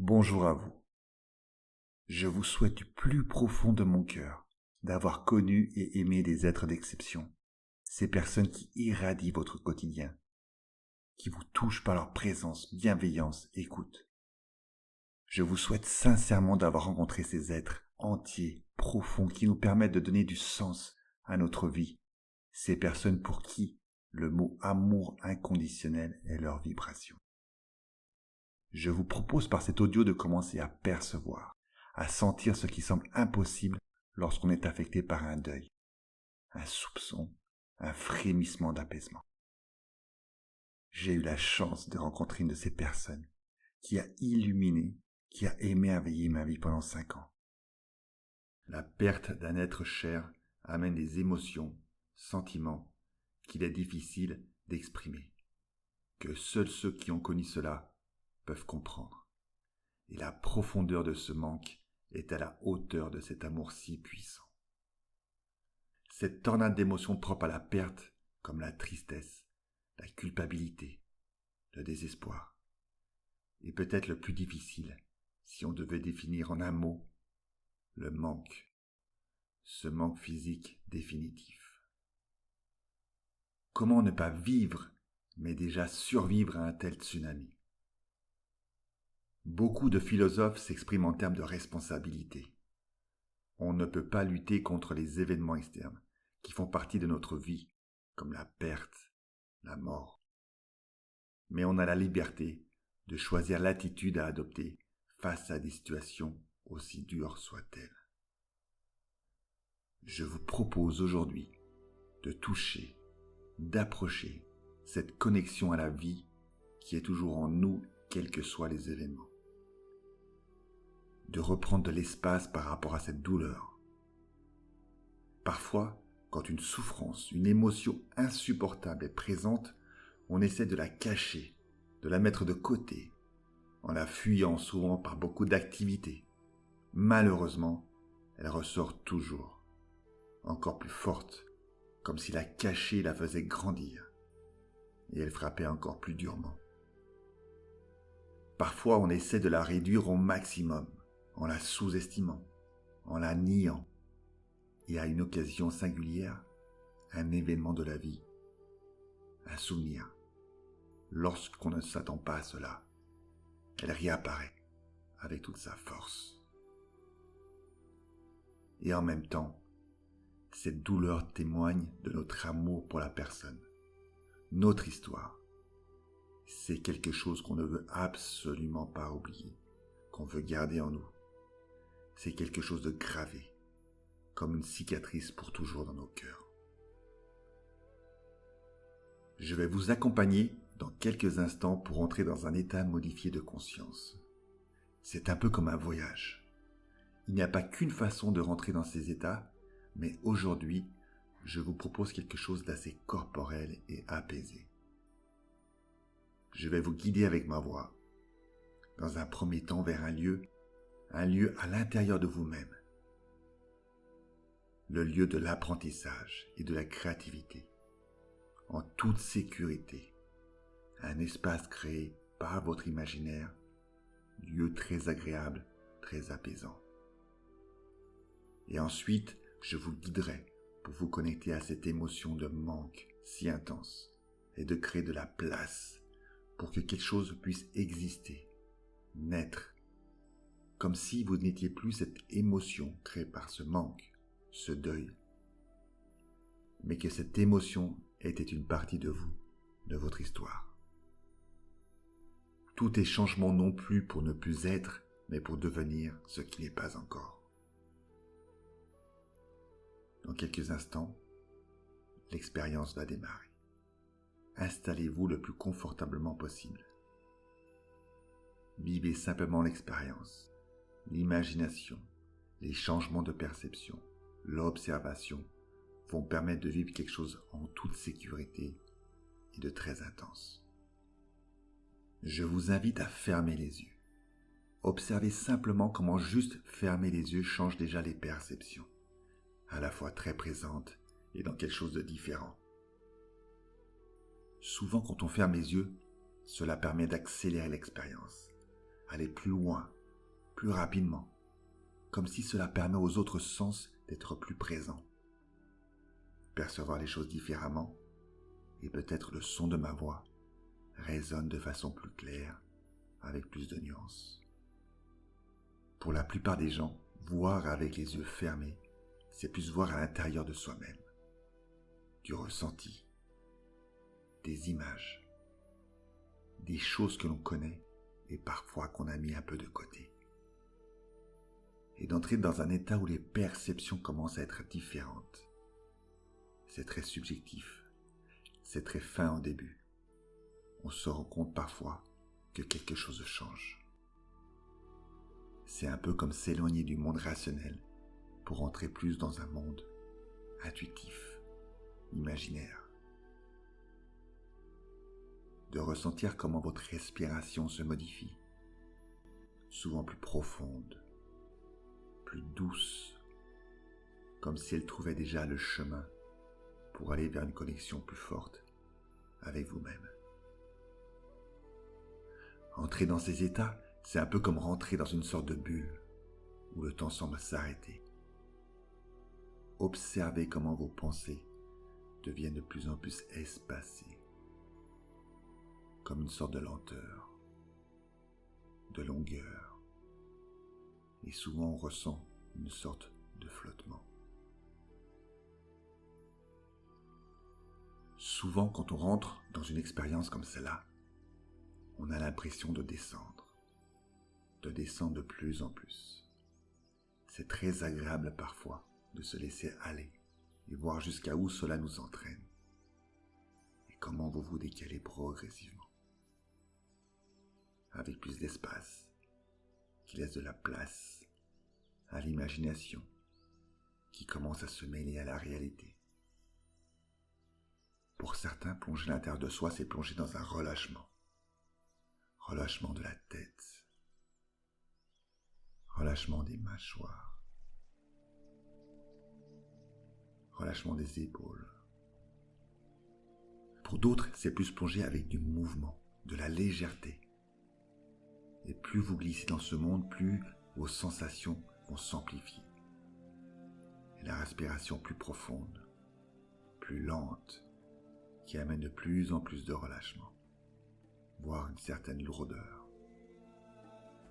Bonjour à vous. Je vous souhaite du plus profond de mon cœur d'avoir connu et aimé des êtres d'exception, ces personnes qui irradient votre quotidien, qui vous touchent par leur présence, bienveillance, écoute. Je vous souhaite sincèrement d'avoir rencontré ces êtres entiers, profonds, qui nous permettent de donner du sens à notre vie, ces personnes pour qui le mot amour inconditionnel est leur vibration. Je vous propose par cet audio de commencer à percevoir, à sentir ce qui semble impossible lorsqu'on est affecté par un deuil, un soupçon, un frémissement d'apaisement. J'ai eu la chance de rencontrer une de ces personnes qui a illuminé, qui a émerveillé ma vie pendant 5 ans. La perte d'un être cher amène des émotions, sentiments qu'il est difficile d'exprimer, que seuls ceux qui ont connu cela peuvent comprendre. Et la profondeur de ce manque est à la hauteur de cet amour si puissant. Cette tornade d'émotions propres à la perte, comme la tristesse, la culpabilité, le désespoir, est peut-être le plus difficile si on devait définir en un mot le manque, ce manque physique définitif. Comment ne pas vivre, mais déjà survivre à un tel tsunami? Beaucoup de philosophes s'expriment en termes de responsabilité. On ne peut pas lutter contre les événements externes qui font partie de notre vie, comme la perte, la mort. Mais on a la liberté de choisir l'attitude à adopter face à des situations aussi dures soient-elles. Je vous propose aujourd'hui de toucher, d'approcher cette connexion à la vie qui est toujours en nous, quels que soient les événements. De reprendre de l'espace par rapport à cette douleur. Parfois, quand une souffrance, une émotion insupportable est présente, on essaie de la cacher, de la mettre de côté, en la fuyant souvent par beaucoup d'activités. Malheureusement, elle ressort toujours, encore plus forte, comme si la cacher la faisait grandir, et elle frappait encore plus durement. Parfois, on essaie de la réduire au maximum, en la sous-estimant, en la niant, et à une occasion singulière, un événement de la vie, un souvenir. Lorsqu'on ne s'attend pas à cela, elle réapparaît avec toute sa force. Et en même temps, cette douleur témoigne de notre amour pour la personne, notre histoire. C'est quelque chose qu'on ne veut absolument pas oublier, qu'on veut garder en nous. C'est quelque chose de gravé, comme une cicatrice pour toujours dans nos cœurs. Je vais vous accompagner dans quelques instants pour entrer dans un état modifié de conscience. C'est un peu comme un voyage. Il n'y a pas qu'une façon de rentrer dans ces états, mais aujourd'hui, je vous propose quelque chose d'assez corporel et apaisé. Je vais vous guider avec ma voix, dans un premier temps vers un lieu à l'intérieur de vous-même. Le lieu de l'apprentissage et de la créativité, en toute sécurité. Un espace créé par votre imaginaire, lieu très agréable, très apaisant. Et ensuite, je vous guiderai pour vous connecter à cette émotion de manque si intense et de créer de la place pour que quelque chose puisse exister, naître, comme si vous n'étiez plus cette émotion créée par ce manque, ce deuil, mais que cette émotion était une partie de vous, de votre histoire. Tout est changement non plus pour ne plus être, mais pour devenir ce qui n'est pas encore. Dans quelques instants, l'expérience va démarrer. Installez-vous le plus confortablement possible. Vivez simplement l'expérience, l'imagination, les changements de perception, l'observation vont permettre de vivre quelque chose en toute sécurité et de très intense. Je vous invite à fermer les yeux. Observez simplement comment juste fermer les yeux change déjà les perceptions, à la fois très présentes et dans quelque chose de différent. Souvent quand on ferme les yeux, cela permet d'accélérer l'expérience, aller plus loin, plus rapidement, comme si cela permet aux autres sens d'être plus présents, percevoir les choses différemment, et peut-être le son de ma voix résonne de façon plus claire, avec plus de nuances. Pour la plupart des gens, voir avec les yeux fermés, c'est plus voir à l'intérieur de soi-même, du ressenti, des images, des choses que l'on connaît et parfois qu'on a mis un peu de côté. Et d'entrer dans un état où les perceptions commencent à être différentes. C'est très subjectif, c'est très fin au début. On se rend compte parfois que quelque chose change. C'est un peu comme s'éloigner du monde rationnel pour entrer plus dans un monde intuitif, imaginaire. De ressentir comment votre respiration se modifie, souvent plus profonde, plus douce, comme si elle trouvait déjà le chemin pour aller vers une connexion plus forte avec vous-même. Entrer dans ces états, c'est un peu comme rentrer dans une sorte de bulle où le temps semble s'arrêter. Observez comment vos pensées deviennent de plus en plus espacées, comme une sorte de lenteur, de longueur, et souvent on ressent une sorte de flottement. Souvent, quand on rentre dans une expérience comme celle-là, on a l'impression de descendre de plus en plus. C'est très agréable parfois de se laisser aller et voir jusqu'à où cela nous entraîne et comment vous vous décalez progressivement, avec plus d'espace, qui laisse de la place à l'imagination qui commence à se mêler à la réalité. Pour certains, plonger à l'intérieur de soi, c'est plonger dans un relâchement. Relâchement de la tête. Relâchement des mâchoires. Relâchement des épaules. Pour d'autres, c'est plus plonger avec du mouvement, de la légèreté. Et plus vous glissez dans ce monde, plus vos sensations vont s'amplifier. Et la respiration plus profonde, plus lente, qui amène de plus en plus de relâchement, voire une certaine lourdeur.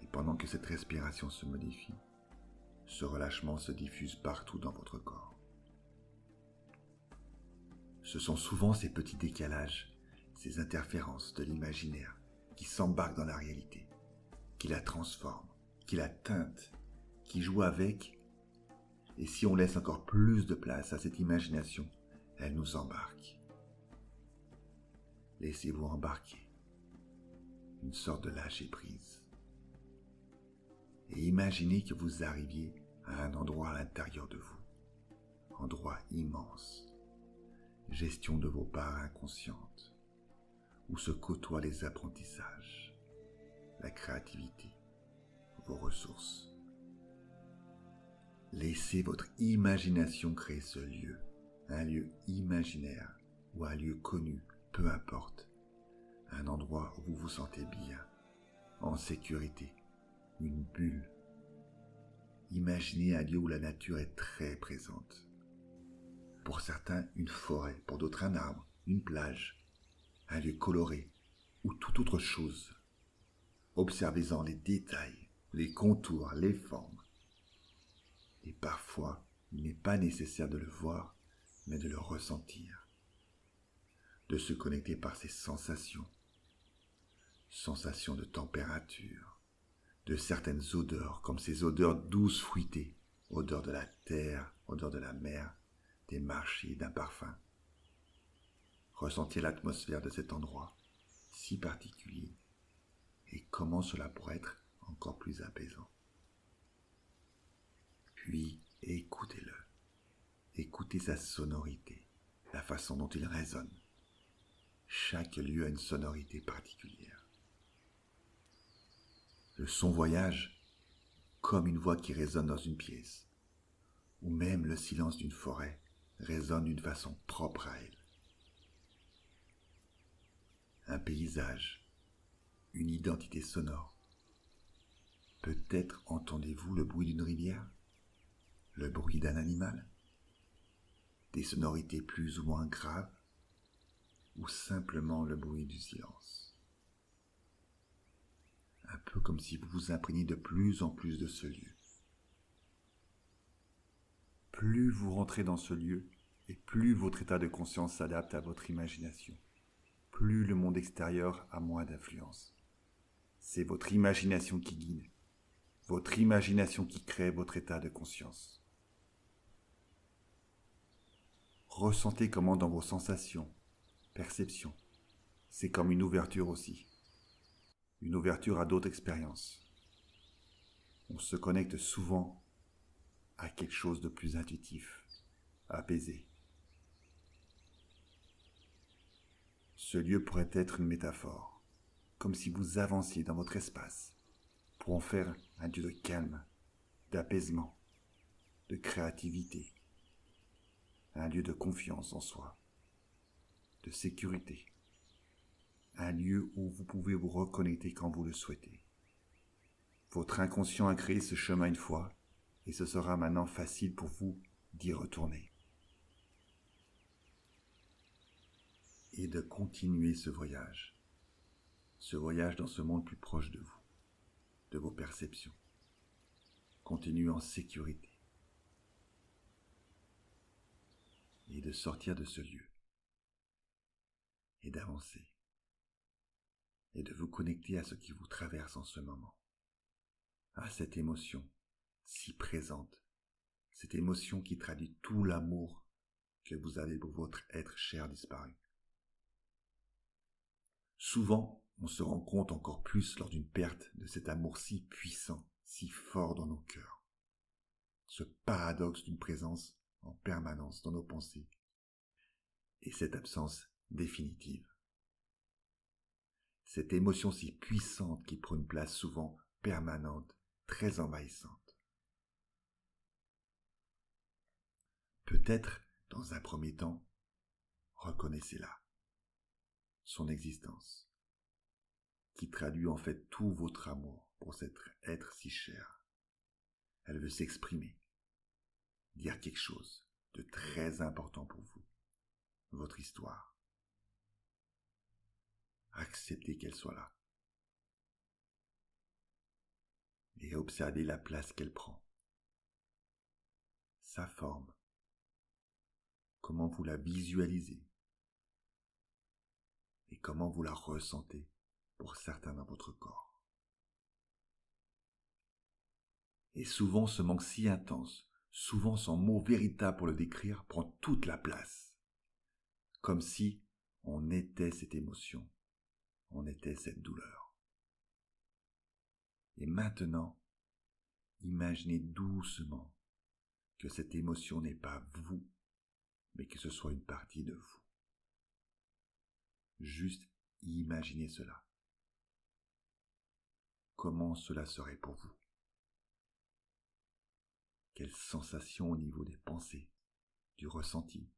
Et pendant que cette respiration se modifie, ce relâchement se diffuse partout dans votre corps. Ce sont souvent ces petits décalages, ces interférences de l'imaginaire qui s'embarquent dans la réalité, qui la transforment, qui la teintent, qui jouent avec, et si on laisse encore plus de place à cette imagination, elle nous embarque. Laissez-vous embarquer, une sorte de lâcher-prise. Et imaginez que vous arriviez à un endroit à l'intérieur de vous, endroit immense, gestion de vos parts inconscientes, où se côtoient les apprentissages, la créativité, vos ressources. Laissez votre imagination créer ce lieu, un lieu imaginaire ou un lieu connu, peu importe, un endroit où vous vous sentez bien, en sécurité, une bulle. Imaginez un lieu où la nature est très présente. Pour certains, une forêt, pour d'autres un arbre, une plage, un lieu coloré ou toute autre chose. Observez-en les détails, les contours, les formes. Et parfois, il n'est pas nécessaire de le voir, mais de le ressentir. De se connecter par ses sensations. Sensations de température, de certaines odeurs, comme ces odeurs douces fruitées, odeurs de la terre, odeurs de la mer, des marchés, d'un parfum. Ressentez l'atmosphère de cet endroit, si particulier, et comment cela pourrait être encore plus apaisant. Puis écoutez-le, écoutez sa sonorité, la façon dont il résonne. Chaque lieu a une sonorité particulière. Le son voyage comme une voix qui résonne dans une pièce, ou même le silence d'une forêt résonne d'une façon propre à elle. Un paysage, une identité sonore, Peut-être entendez-vous le bruit d'une rivière, le bruit d'un animal, des sonorités plus ou moins graves, ou simplement le bruit du silence. Un peu comme si vous vous imprégniez de plus en plus de ce lieu. Plus vous rentrez dans ce lieu, et plus votre état de conscience s'adapte à votre imagination, plus le monde extérieur a moins d'influence. C'est votre imagination qui guide, votre imagination qui crée votre état de conscience. Ressentez comment dans vos sensations, perceptions, c'est comme une ouverture aussi. Une ouverture à d'autres expériences. On se connecte souvent à quelque chose de plus intuitif, apaisé. Ce lieu pourrait être une métaphore, comme si vous avanciez dans votre espace pour en faire un lieu de calme, d'apaisement, de créativité, un lieu de confiance en soi, de sécurité, un lieu où vous pouvez vous reconnecter quand vous le souhaitez. Votre inconscient a créé ce chemin une fois, et ce sera maintenant facile pour vous d'y retourner. Et de continuer ce voyage dans ce monde plus proche de vous, de vos perceptions. Continuez en sécurité. Et de sortir de ce lieu. Et d'avancer. Et de vous connecter à ce qui vous traverse en ce moment. À cette émotion si présente. Cette émotion qui traduit tout l'amour que vous avez pour votre être cher disparu. Souvent, on se rend compte encore plus lors d'une perte de cet amour si puissant, si fort dans nos cœurs. Ce paradoxe d'une présence en permanence dans nos pensées et cette absence définitive. Cette émotion si puissante qui prend une place souvent permanente, très envahissante. Peut-être, dans un premier temps, reconnaissez-la, son existence, qui traduit en fait tout votre amour pour cet être si cher. Elle veut s'exprimer, dire quelque chose de très important pour vous, votre histoire. Acceptez qu'elle soit là. Et observez la place qu'elle prend. Sa forme. Comment vous la visualisez. Et comment vous la ressentez pour certains dans votre corps. Et souvent ce manque si intense, souvent sans mot véritable pour le décrire, prend toute la place. Comme si on était cette émotion, on était cette douleur. Et maintenant, imaginez doucement que cette émotion n'est pas vous, mais que ce soit une partie de vous. Juste imaginez cela. Comment cela serait pour vous? Quelle sensation au niveau des pensées, du ressenti?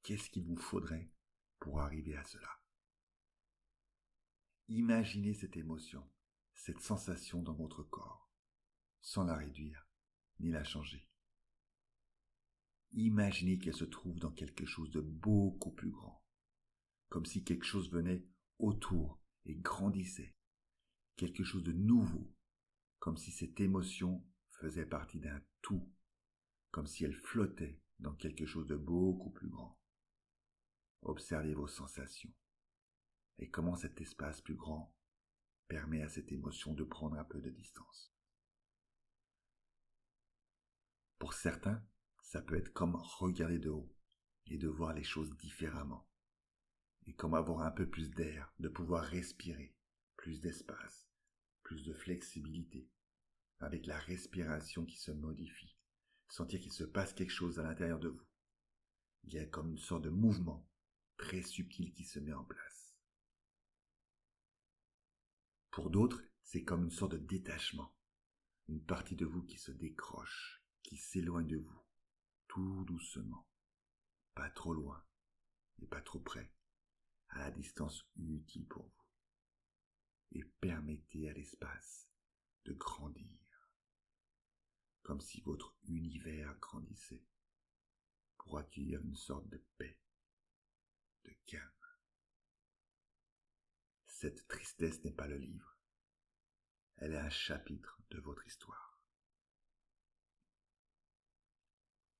Qu'est-ce qu'il vous faudrait pour arriver à cela? Imaginez cette émotion, cette sensation dans votre corps, sans la réduire ni la changer. Imaginez qu'elle se trouve dans quelque chose de beaucoup plus grand, comme si quelque chose venait autour et grandissait, quelque chose de nouveau, comme si cette émotion faisait partie d'un tout, comme si elle flottait dans quelque chose de beaucoup plus grand. Observez vos sensations et comment cet espace plus grand permet à cette émotion de prendre un peu de distance. Pour certains, ça peut être comme regarder de haut et de voir les choses différemment, et comme avoir un peu plus d'air, de pouvoir respirer, plus d'espace, plus de flexibilité, avec la respiration qui se modifie, sentir qu'il se passe quelque chose à l'intérieur de vous. Il y a comme une sorte de mouvement très subtil qui se met en place. Pour d'autres, c'est comme une sorte de détachement, une partie de vous qui se décroche, qui s'éloigne de vous, tout doucement, pas trop loin et pas trop près, à la distance utile pour vous. et permettez à l'espace de grandir, comme si votre univers grandissait pour accueillir une sorte de paix, de calme. Cette tristesse n'est pas le livre, elle est un chapitre de votre histoire.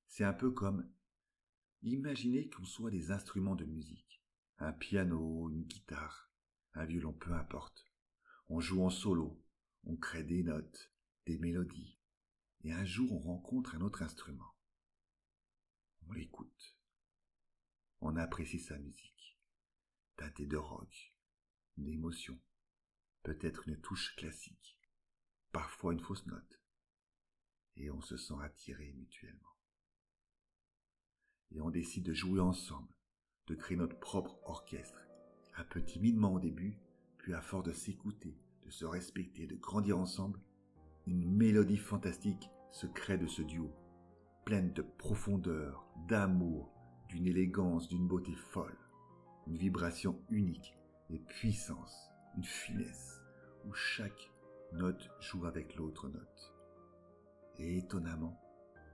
C'est un peu comme imaginez qu'on soit des instruments de musique, un piano, une guitare, un violon, peu importe. On joue en solo, on crée des notes, des mélodies, et un jour on rencontre un autre instrument. On l'écoute, on apprécie sa musique, teintée de rock, d'émotion, peut-être une touche classique, parfois une fausse note, et on se sent attiré mutuellement. Et on décide de jouer ensemble, de créer notre propre orchestre, un peu timidement au début, puis à force de s'écouter, de se respecter, de grandir ensemble, une mélodie fantastique se crée de ce duo, pleine de profondeur, d'amour, d'une élégance, d'une beauté folle, une vibration unique et puissance, une finesse, où chaque note joue avec l'autre note. Et étonnamment,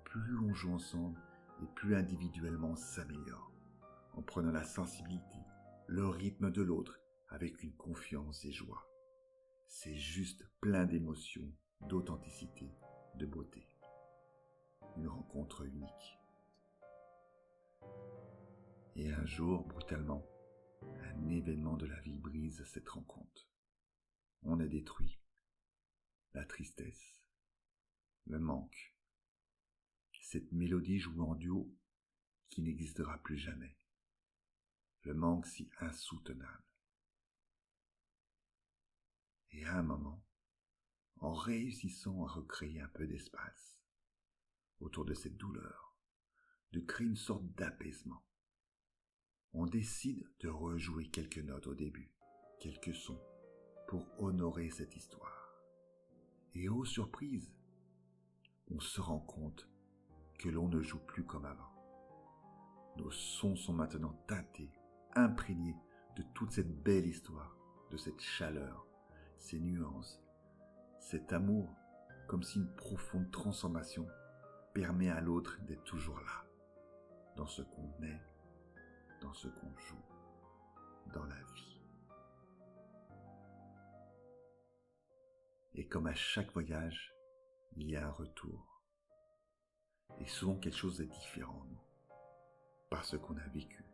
plus on joue ensemble et plus individuellement on s'améliore, en prenant la sensibilité, le rythme de l'autre avec une confiance et joie. C'est juste plein d'émotions, d'authenticité, de beauté. Une rencontre unique. Et un jour, brutalement, un événement de la vie brise cette rencontre. On est détruit. La tristesse, le manque, cette mélodie jouée en duo qui n'existera plus jamais. Le manque si insoutenable. Et à un moment, en réussissant à recréer un peu d'espace autour de cette douleur, de créer une sorte d'apaisement, on décide de rejouer quelques notes au début, quelques sons, pour honorer cette histoire. Et ô surprise, on se rend compte que l'on ne joue plus comme avant. Nos sons sont maintenant teintés, imprégnés de toute cette belle histoire, de cette chaleur, ces nuances, cet amour, comme si une profonde transformation permet à l'autre d'être toujours là, dans ce qu'on est, dans ce qu'on joue, dans la vie. Et comme à chaque voyage, il y a un retour. Et souvent quelque chose est différent en nous, parce qu'on a vécu,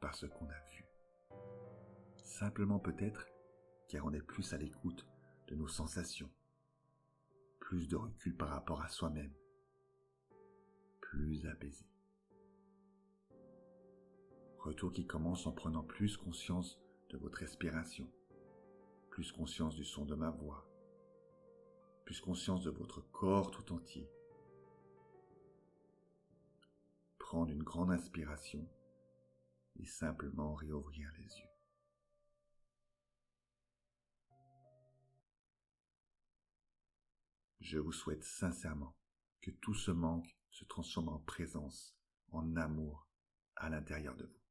parce qu'on a vu. Simplement peut-être car on est plus à l'écoute de nos sensations, plus de recul par rapport à soi-même, plus apaisé. Retour qui commence en prenant plus conscience de votre respiration, plus conscience du son de ma voix, plus conscience de votre corps tout entier. Prendre une grande inspiration et simplement réouvrir les yeux. Je vous souhaite sincèrement que tout ce manque se transforme en présence, en amour à l'intérieur de vous.